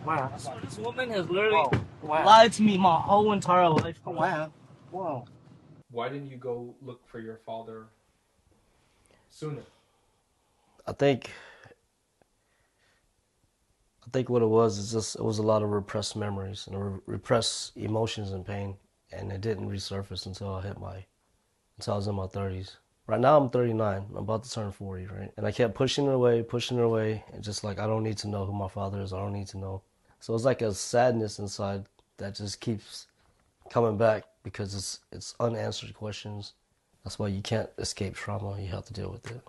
Wow. This woman has literally lied to me my whole entire life. Wow. Wow. Why didn't you go look for your father sooner? I think what it was is just it was a lot of repressed memories and repressed emotions and pain, and it didn't resurface until I was in my 30s. Right now I'm 39. I'm about to turn 40, right? And I kept pushing it away, and just like I don't need to know who my father is. I don't need to know. So it's like a sadness inside that just keeps coming back because it's unanswered questions. That's why you can't escape trauma. You have to deal with it.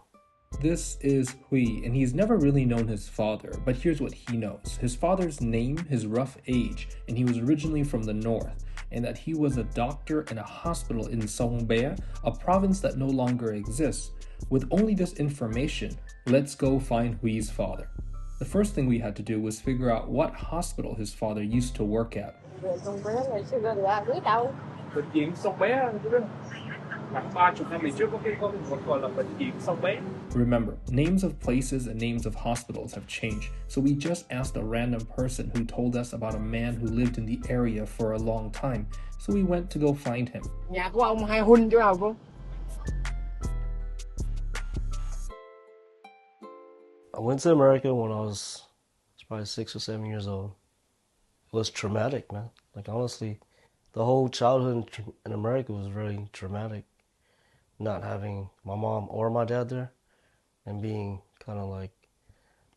This is Hui, and he's never really known his father, but here's what he knows. His father's name, his rough age, and he was originally from the north, and that he was a doctor in a hospital in Saigon, a province that no longer exists. With only this information, let's go find Hui's father. The first thing we had to do was figure out what hospital his father used to work at. Bệnh viện Sông Bé khoảng 30 năm trước có một gọi là bệnh viện Sông Bé. Remember, names of places and names of hospitals have changed, so we just asked a random person who told us about a man who lived in the area for a long time, so we went to go find him. Nhà của ông hai huynh chứ nào không? I went to America when I was probably 6 or 7 years old. It was traumatic, man. Like honestly, the whole childhood in America was very traumatic. Not having my mom or my dad there, and being kind of like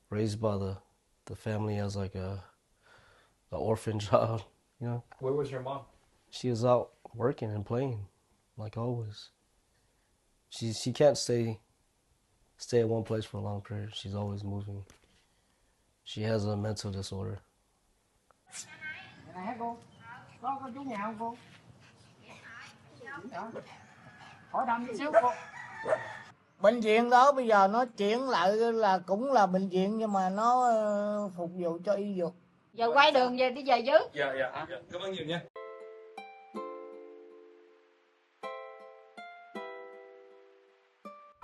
raised by the family as like a orphan child, you know. Where was your mom? She was out working and playing, like always. She can't stay at one place for a long period. She's always moving. She has a mental disorder. Có chú nhà không cô? Hỏi thăm xíu cô. Bệnh viện đó bây giờ nó chuyển lại là cũng là bệnh viện nhưng mà nó phục vụ cho y dược. Giờ quay đường về đi về chứ. Dạ. Cảm ơn nhiều nha.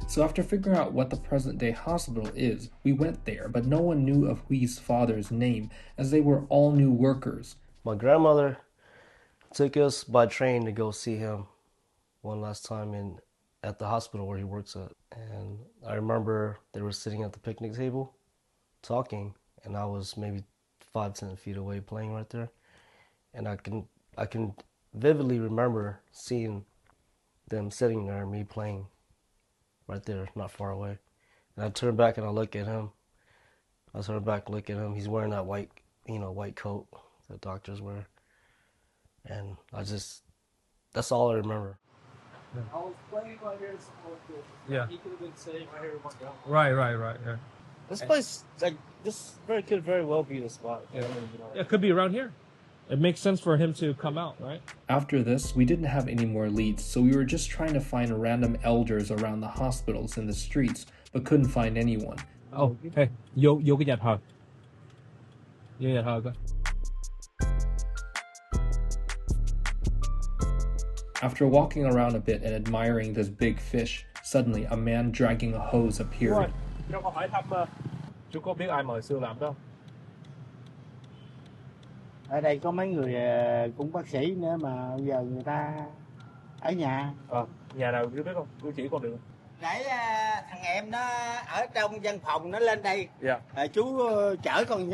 So after figuring out what the present-day hospital is, we went there, but no one knew of Hui's father's name, as they were all new workers. My grandmother took us by train to go see him one last time at the hospital where he works at. And I remember they were sitting at the picnic table talking, and I was maybe 5-10 feet away playing right there. And I can vividly remember seeing them sitting there and me playing right there, not far away. And I turned back and I look at him. He's wearing that white coat that doctors wear. And that's all I remember. I was playing right here. Yeah. He could have been sitting right here with my dog. Right. Yeah. This place, like, could very well be the spot. Yeah. It could be around here. It makes sense for him to come out, right? After this, we didn't have any more leads, so we were just trying to find random elders around the hospitals in the streets, but couldn't find anyone. Oh, hey, vô cái nhà thờ. Vô nhà thờ coi. After walking around a bit and admiring this big fish, suddenly a man dragging a hose appeared. Cho con hỏi thăm chú có biết ai mà hồi xưa làm đó không? Ở đây có mấy người cũng bác sĩ nữa mà giờ người ta ở nhà. Nhà nào chú biết không? Chú chỉ con được. Nãy thằng em nó ở trong văn phòng nó lên đây. Dạ. Chú chở con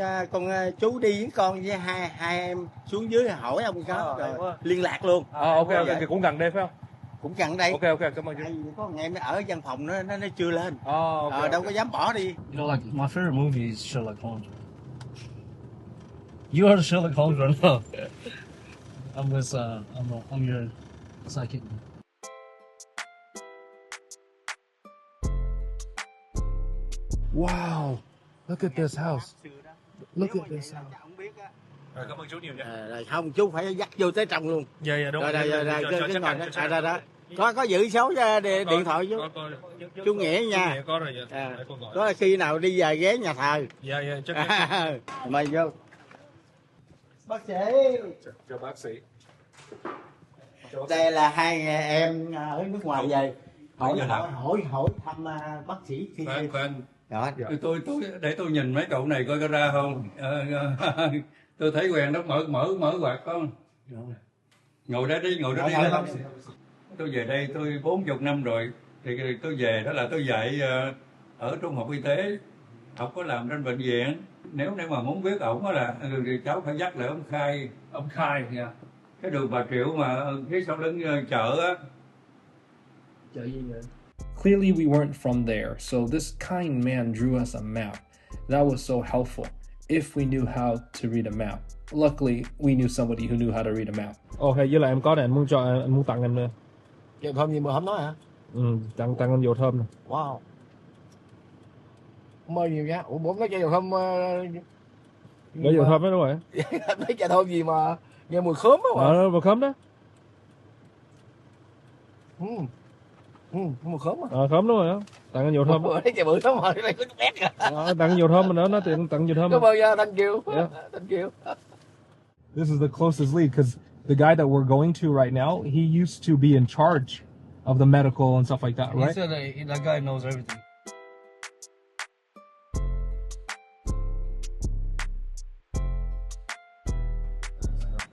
chú đi với con với hai em xuống dưới hỏi ông có rồi liên lạc luôn. Ok thì cũng gần đây phải không? Cũng gần đây. Ok cảm ơn chú. Có thằng em nó ở văn phòng nó chưa lên. Đâu có dám bỏ đi. You know, like my favorite movie is Sherlock Holmes. You are the Sherlock Holmes right now. I'm your psychic. Wow, look at this house. Look at this house. Cảm ơn chú nhiều nha. Không, chú phải dắt vô tới trong luôn. Dạ đúng rồi. Rồi. Có giữ số điện thoại chú Nghĩa nha. Có rồi dạ. Có khi nào đi về ghé nhà thờ. Dạ chắc. Mời vô. Bác sĩ. Chào bác sĩ. Đây là hai em ở nước ngoài về. Hỏi thăm bác sĩ khi Đó. Tôi để tôi nhìn mấy cậu này coi có ra không. Tôi thấy quen đó, mở quạt không. Ngồi đó đi. Tôi về đây tôi 40 năm rồi, thì tôi về đó là tôi dạy ở trung học y tế, học có làm trên bệnh viện. Nếu mà muốn biết ổng là thì cháu phải dắt lại ông khai nha. Cái đường Bà Triệu mà phía sau lưng chợ á. Chợ gì vậy? Clearly, we weren't from there, so this kind man drew us a map. That was so helpful if we knew how to read a map. Luckily, we knew somebody who knew how to read a map. Ok, với lại em có này, anh muốn tặng em nữa. Dầu thơm gì mà không nói hả? Tặng em dầu thơm này. Wow. Mơ nhiều nha. Ủa bố nói chai dầu thơm Lấy dầu thơm đó đúng rồi. Mấy chai thơm gì mà nghe mùi khóm á. Mùi khóm đó. Mùi khóm á. Khóm đúng rồi đó. Tặng anh dầu thơm. Thấy chai bự lắm rồi, cái này có chút ép kìa. Tặng dầu thơm nữa, nó tiện tặng dầu thơm. Cảm ơn nha, thank you. Yeah. Thank you. This is the closest lead because the guy that we're going to right now, he used to be in charge of the medical and stuff like that, right? He said that guy knows everything.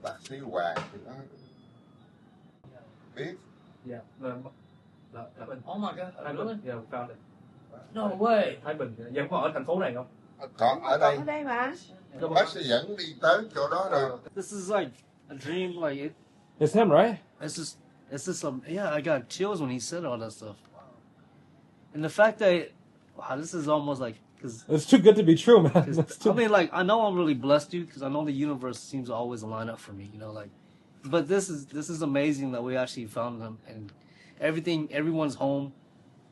Bác sĩ Hoàng thì đó biết. Yeah. Oh my god. Thái Bình. Yeah, we found it. No way. Thái Bình. Em có ở thành phố này không? Còn ở đây, Ở đây mà. bác sẽ dẫn đi tới chỗ đó rồi. This is like a dream, like It's him, right? it's just some. Yeah, I got chills when he said all that stuff. And the fact that, wow, this is almost like, because It's too good to be true, man. That's I too... mean, like, I know I'm really blessed, dude, because I know the universe seems to always line up for me, you know, like, but this is amazing that we actually found them, and everyone's home,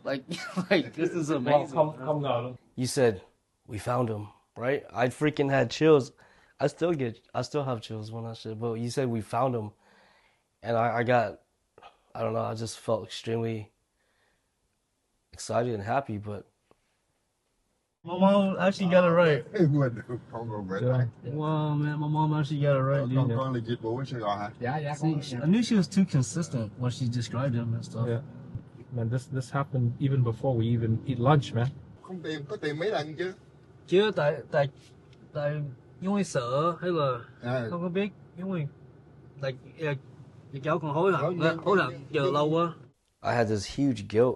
like, like this is amazing. Không ngờ luôn. You said we found him, right? I freaking had chills. I still have chills when I said, but you said we found him, and I don't know, I just felt extremely excited and happy, but my mom actually got it right. Mình không còn về đây. Wow, man, my mom actually got it right, dude. Con là dịch vụ ở Sài Gòn hả? Dạ. See, I knew she was too consistent when she described him and stuff. Yeah. Man, this happened even before we even eat lunch, man. Không có tìm mấy lần chứ. Chứ tại因為sợ hay là không có biết,因為cháu còn hối hận chờ lâu quá. I had this huge guilt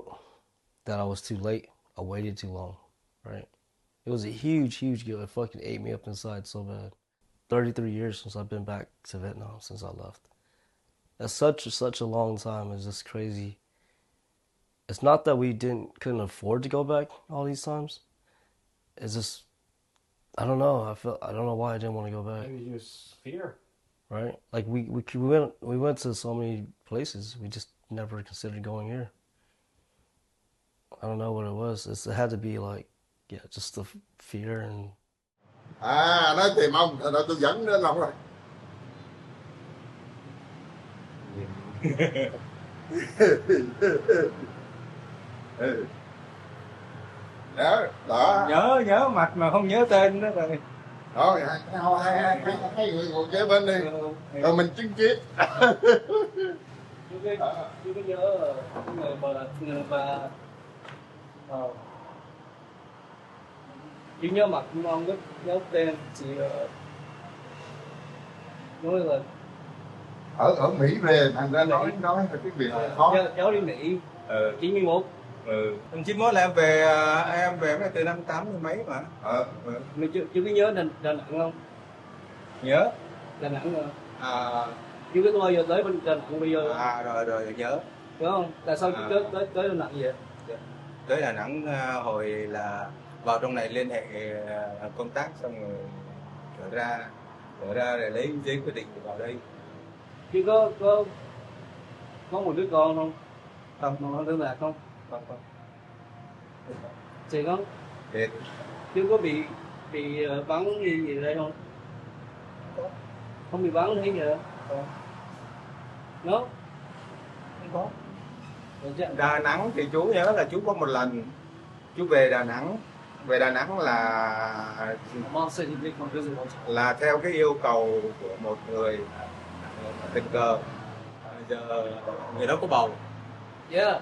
that I was too late. I waited too long, right? It was a huge guilt. It fucking ate me up inside so bad. 33 years since I've been back to Vietnam since I left. That's such a long time. It's just crazy. It's not that we couldn't afford to go back all these times. It's just, I don't know. I don't know why I didn't want to go back. Maybe just fear. Right? Like we went to so many places. We just never considered going here. I don't know what it was. It had to be like, yeah, just the fear and. Nói tìm ông, rồi tôi dẫn đến ông rồi. Đó. Nhớ mặt mà không nhớ tên đó rồi. Thôi, hai người ngồi kế bên đi, rồi mình chứng kiến. Chú có nhớ người mà chú nhớ mặt nhưng mà không có nhớ tên, chỉ nói là Ở Mỹ về thành ra nói là cái việc là khó. Cháu đi Mỹ 91. Năm 91 là em về từ năm 80 mấy mà. Chú có nhớ Đà Nẵng không? Nhớ. Đà Nẵng rồi. Chú có bao giờ tới bên Đà Nẵng bây giờ? Rồi nhớ. Đúng không? Tại sao chú tới Đà Nẵng vậy? Tới Đà Nẵng hồi là vào trong này liên hệ công tác xong rồi trở ra để lấy giấy quyết định vào đây. Chú có một đứa con không? Không tương lạc không? Không. Chị không? Thiệt. Chú có bị bắn gì đây không? Không bị bắn hay gì đâu? Không. Nó? Không có. Đà Nẵng thì chú nhớ là chú có một lần chú về Đà Nẵng là theo cái yêu cầu của một người tình cờ, giờ người đó có bầu. Yeah.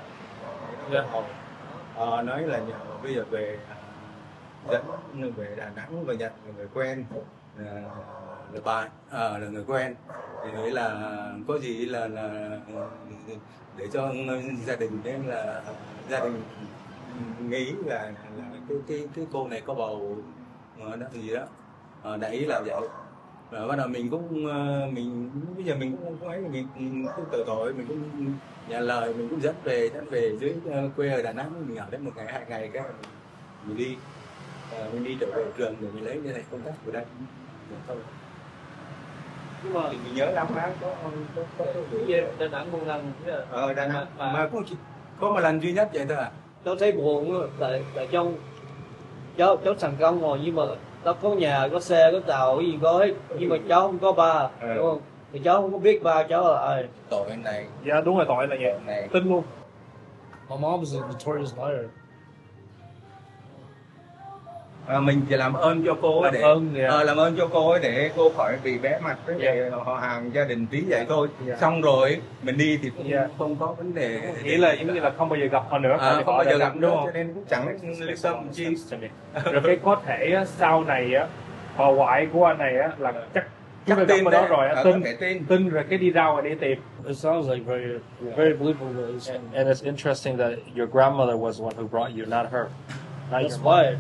Nói là nhờ bây giờ về dẫn người về Đà Nẵng và nhận người quen, là bạn, là người quen, thì đấy là có gì là để cho gia đình nên là gia đình nghĩ là cái cô này có bầu đó gì đó, đại ý là vậy. Rồi bắt đầu mình cũng mình bây giờ mình cũng không ấy, mình cứ tự tội, mình cũng nhà lời, mình cũng dẫn về dưới quê ở Đà Nẵng, mình ở đấy 1 ngày 2 ngày cái mình đi mình đi trở về trường để mình lấy cái này công tác của đây thôi. Nhưng mà mình nhớ lắm á, có Đà Nẵng một lần Đà Nẵng mà có một lần duy nhất vậy thôi à. Cháu thấy buồn tại trong cháu thành công rồi, nhưng mà nó có nhà, có xe, có tàu, cái gì có hết, nhưng mà cháu không có ba, đúng không? Thì cháu không có biết ba cháu là ai. Tội này. Dạ đúng rồi, tội là vậy. Này. Tin luôn. My mom is a notorious liar. Mình chỉ làm ơn cho cô ấy để làm ơn cho cô ấy để cô khỏi bị bé mặt với họ hàng gia đình tí vậy thôi. Xong rồi mình đi thì cũng không có vấn đề. Nghĩa là giống như là không bao giờ gặp họ nữa. Không bao giờ gặp nữa, cho nên cũng chẳng lưu tâm chi. Rồi cái có thể á, sau này á, họ ngoại của anh này á là chắc tin ở đó rồi, tin rồi cái đi ra ngoài đi tìm. It sounds like very believable. And it's interesting that your grandmother was the one who brought you, not her. That's why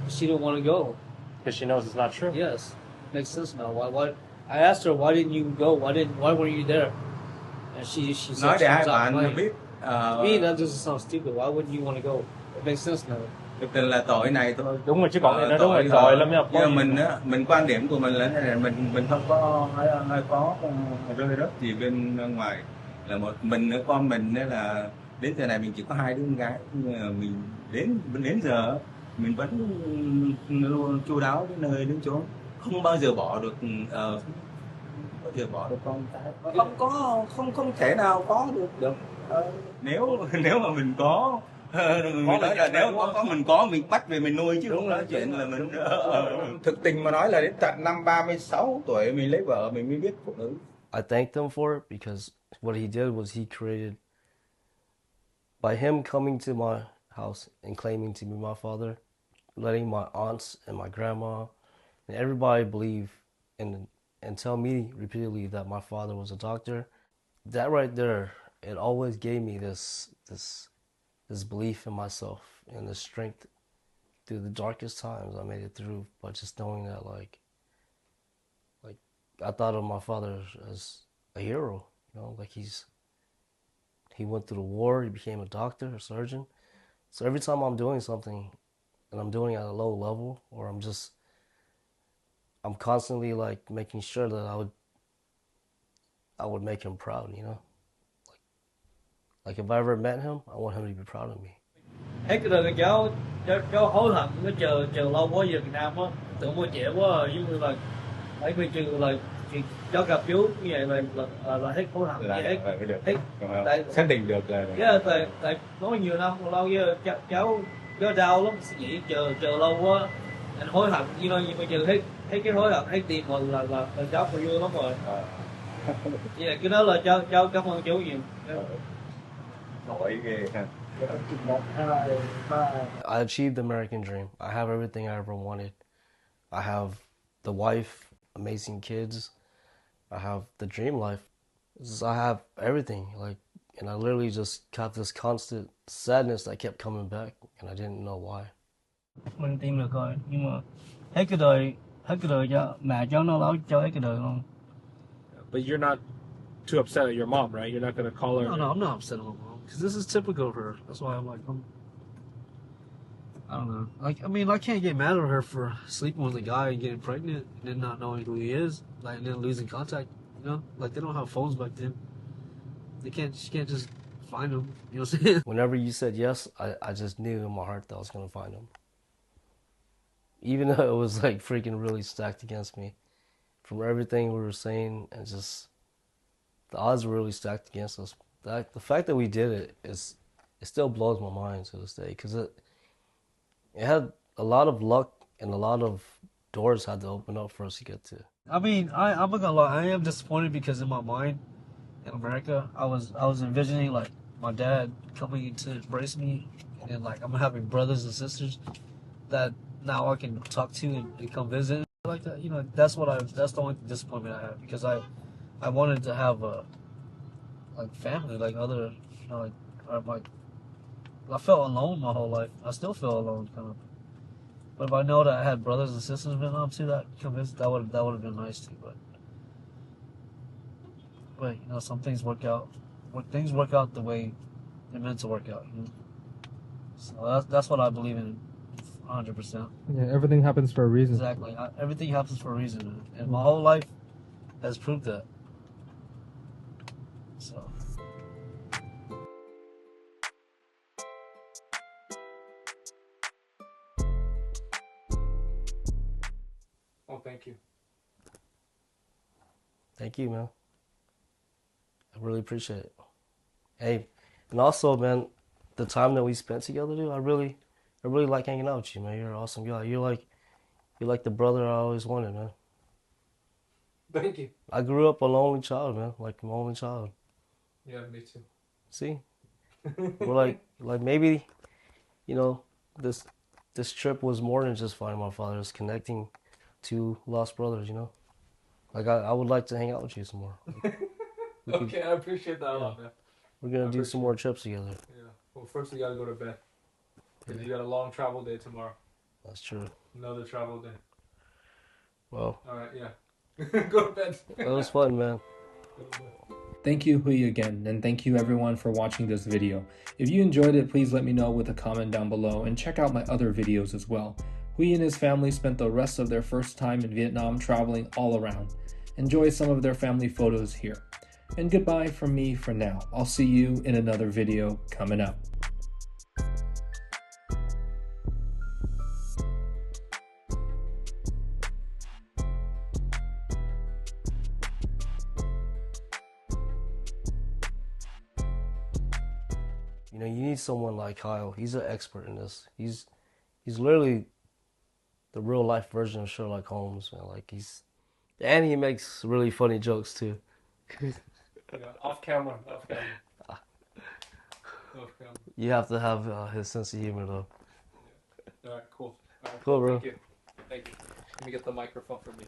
she didn't want to go. Because she knows it's not true. Yes, makes sense now. Why? I asked her, why didn't you go? Why weren't you there? And she said, nói để hai bạn biết. To me, that doesn't sound stupid. Why wouldn't you want to go? It makes sense now. Thực tình là tội này thôi. Đúng rồi, chứ còn nó đúng rồi, tội lắm nha. Nhưng mình quan điểm của mình là mình không có rơi rớt gì bên ngoài, là một mình nữa, con mình nên là đến giờ này mình chỉ có 2 đứa con gái, mình đến giờ mình vẫn luôn chu đáo đến nơi đến chốn, không bao giờ bỏ được bao giờ bỏ được con cái, không thể nào có được. Nếu mà mình có mình nói là nếu có mình có mình bắt về mình nuôi, chứ không nói chuyện là mình thực tình mà nói là đến tận năm 36 tuổi mình lấy vợ mình mới biết phụ nữ. I thank them for it because what he did was he created, by him coming to my house and claiming to be my father, letting my aunts and my grandma and everybody believe and tell me repeatedly that my father was a doctor. That right there, it always gave me this belief in myself and the strength through the darkest times I made it through by just knowing that like I thought of my father as a hero, you know, like he went through the war, he became a doctor, a surgeon. So every time I'm doing something and I'm doing it at a low level, or I'm constantly like making sure that I would make him proud, you know? Like if I ever met him, I want him to be proud of me. Hết cái đời cháu hối hận, nó chờ lâu quá về Việt Nam á, tưởng mua trẻ quá rồi, giống như là phải quy trừ là cháu gặp chú như vậy là hết hối hận, hết xác định được là tại nói nhiều năm lâu giờ cháu đau lắm, nghĩ chờ lâu quá anh hối hận, nhưng mà trừ hết cái hối hận, hết tiền rồi là cháu phải vui lắm rồi. Vậy cái đó là cháu cảm ơn chú nhiều. I achieved the American dream. I have everything I ever wanted. I have the wife, amazing kids. I have the dream life. I have everything, like, and I literally just got this constant sadness that kept coming back, and I didn't know why. Mình tìm được rồi, nhưng mà hết cái đời cho mẹ cháu nó nói cho hết cái đời luôn. But you're not too upset at your mom, right? You're not going to call her. No, I'm not upset at my mom because this is typical of her. That's why I'm like, I don't know. Like, I mean, I can't get mad at her for sleeping with a guy and getting pregnant and then not knowing who he is, like, and then losing contact. You know, like they don't have phones back then. She can't just find him. You know what I'm saying? Whenever you said yes, I just knew in my heart that I was gonna find him. Even though it was like freaking really stacked against me, from everything we were saying, and just the odds were really stacked against us. The fact that we did it still blows my mind to this day, because it had a lot of luck and a lot of doors had to open up for us to get to. I mean, I'm not gonna lie, I am disappointed because in my mind, in America, I was envisioning like my dad coming to embrace me, and like I'm having brothers and sisters that now I can talk to and come visit like that. You know, that's the only disappointment I have, because I wanted to have a like family, like other, you know, like I felt alone my whole life. I still feel alone, kind of. But if I know that I had brothers and sisters in Vietnam too that come visit, that would have been nice too. But you know, some things work out. When things work out the way they're meant to work out, you know. So that's what I believe in, 100%. Yeah, everything happens for a reason. Exactly. Everything happens for a reason, and my whole life has proved that. So. Oh, thank you. Thank you, man. I really appreciate it. Hey, and also, man, the time that we spent together, dude, I really like hanging out with you, man. You're an awesome guy. You're like the brother I always wanted, man. Thank you. I grew up a lonely child, man. Like an only child. Yeah, me too. See, we're like maybe, you know, this trip was more than just finding my father. It's connecting two lost brothers, you know. Like I would like to hang out with you some more. Okay, I appreciate that a lot, man. We're gonna do some more trips together. Yeah. Well, first we gotta go to bed, because you got a long travel day tomorrow. That's true. Another travel day. Well. All right. Yeah. Go to bed. It was fun, man. Thank you, Hui, again, and thank you everyone for watching this video. If you enjoyed it, please let me know with a comment down below, and check out my other videos as well. Hui and his family spent the rest of their first time in Vietnam traveling all around. Enjoy some of their family photos here. And goodbye from me for now. I'll see you in another video coming up. You know, you need someone like Kyle. He's an expert in this. He's literally the real life version of Sherlock Holmes, man. Like and he makes really funny jokes too. Yeah, off camera. Off camera. You have to have his sense of humor, though. Yeah. All right, cool. All right, Cool, bro. Thank you. Thank you. Let me get the microphone for me.